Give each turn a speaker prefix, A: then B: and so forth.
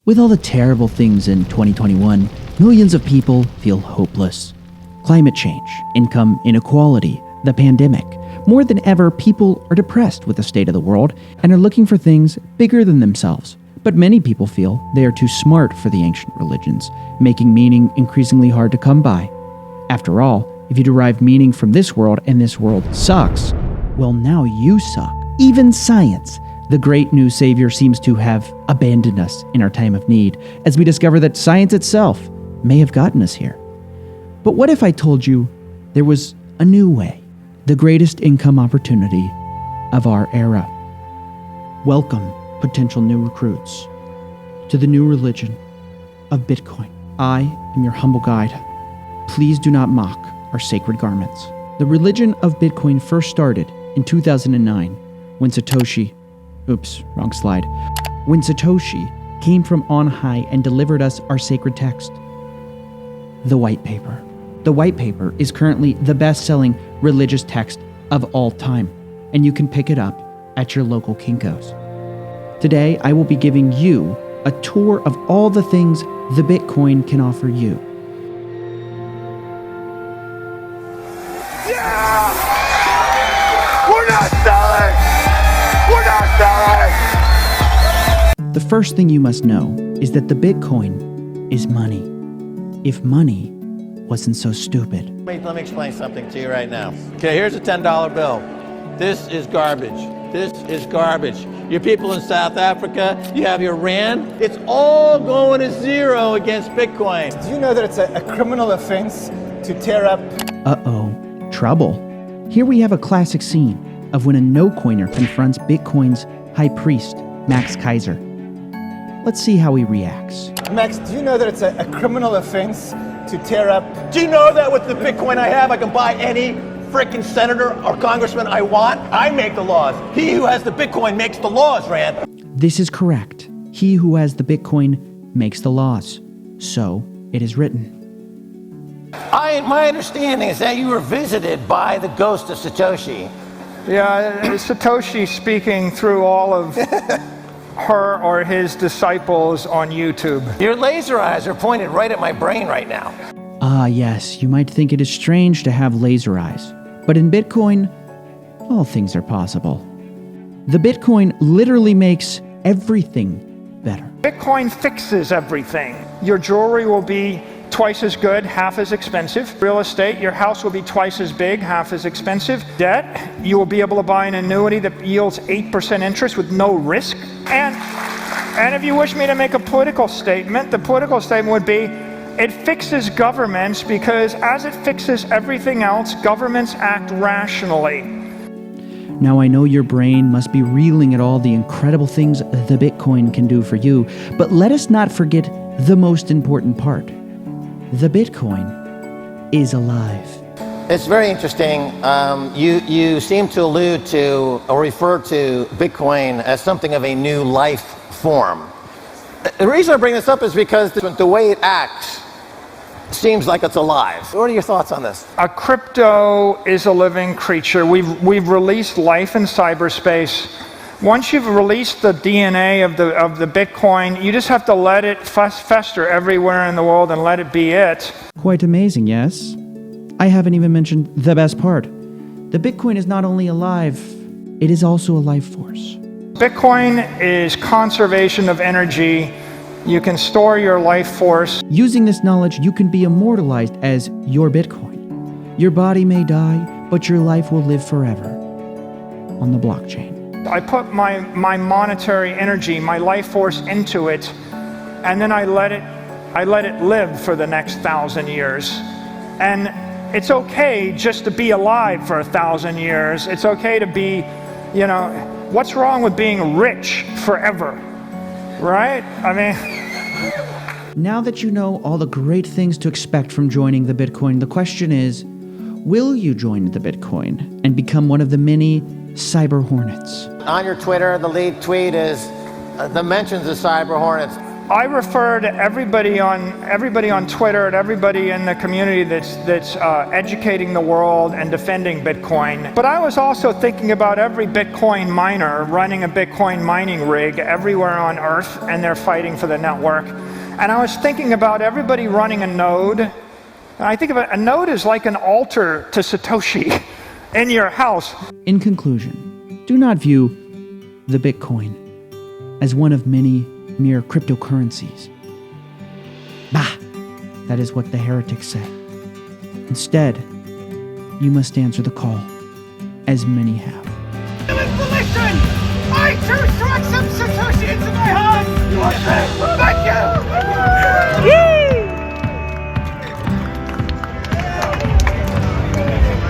A: With all the terrible things in 2021, millions of people feel hopeless. Climate change, income inequality, the pandemic. More than ever, people are depressed with the state of the world and are looking for things bigger than themselves. But many people feel they are too smart for the ancient religions, making meaning increasingly hard to come by. After all, if you derive meaning from this world and this world sucks, well, now you suck. Even science, the great new savior, seems to have abandoned us in our time of need, as we discover that science itself may have gotten us here. But what if I told you there was a new way, the greatest income opportunity of our era? Welcome, potential new recruits, to the new religion of Bitcoin. I am your humble guide. Please do not mock our sacred garments. The religion of Bitcoin first started in 2009 when Satoshi When Satoshi came from on high and delivered us our sacred text, the white paper. The white paper is currently the best-selling religious text of all time, and you can pick it up at your local Kinko's. Today, I will be giving you a tour of all the things the Bitcoin can offer you.
B: Yeah! We're not selling! We're not selling!
A: The first thing you must know is that the Bitcoin is money. If money wasn't so stupid.
C: Let me explain something to you right now. Okay, here's a $10 bill. This is garbage. This is garbage. Your people in South Africa, you have your rand. It's all going to zero against Bitcoin.
D: Do you know that it's a criminal offense to tear up?
A: Uh-oh, trouble. Here we have a classic scene of when a no-coiner confronts Bitcoin's high priest, Max Kaiser. Let's see how he reacts.
D: Max, do you know that it's a criminal offense to tear up?
C: Do you know that with the Bitcoin I have, I can buy any freaking senator or congressman I want? I make the laws. He who has the Bitcoin makes the laws, Rand.
A: This is correct. He who has the Bitcoin makes the laws. So it is written.
C: My understanding is that you were visited by the Ghost of Satoshi.
E: Yeah, Satoshi speaking through all of her or his disciples on YouTube.
C: Your laser eyes are pointed right at my brain right now.
A: Ah, yes, you might think it is strange to have laser eyes. But in Bitcoin, all things are possible. The Bitcoin literally makes everything better.
E: Bitcoin fixes everything. Your jewelry will be twice as good, half as expensive. Real estate, your house will be twice as big, half as expensive. Debt, you will be able to buy an annuity that yields 8% interest with no risk. And if you wish me to make a political statement, the political statement would be, it fixes governments because as it fixes everything else, governments act rationally.
A: Now I know your brain must be reeling at all the incredible things the Bitcoin can do for you, but let us not forget the most important part. The Bitcoin is alive.
C: It's very interesting. You seem to allude to or refer to Bitcoin as something of a new life form. The reason I bring this up is because the way it acts seems like it's alive. What are your thoughts on this?
E: A crypto is a living creature. We've released life in cyberspace. Once you've released the DNA of the Bitcoin, you just have to let it fester everywhere in the world and let it be it.
A: Quite amazing, yes? I haven't even mentioned the best part. The Bitcoin is not only alive, it is also a life force.
E: Bitcoin is conservation of energy. You can store your life force.
A: Using this knowledge, you can be immortalized as your Bitcoin. Your body may die, but your life will live forever on the blockchain.
E: I put my monetary energy, my life force into it, and then I let it live for the next 1,000 years. And it's okay just to be alive for 1,000 years. It's okay to be, what's wrong with being rich forever, right? I mean...
A: Now that you know all the great things to expect from joining the Bitcoin, the question is, will you join the Bitcoin and become one of the many cyber hornets?
C: On your Twitter, the lead tweet is the mentions of cyber hornets.
E: I refer to everybody on Twitter and everybody in the community that's educating the world and defending Bitcoin. But I was also thinking about every Bitcoin miner running a Bitcoin mining rig everywhere on Earth, and they're fighting for the network. And I was thinking about everybody running a node. I think of a node as like an altar to Satoshi in your house.
A: In conclusion, do not view the Bitcoin as one of many mere cryptocurrencies. Bah! That is what the heretics say. Instead, you must answer the call, as many have.
B: I choose to accept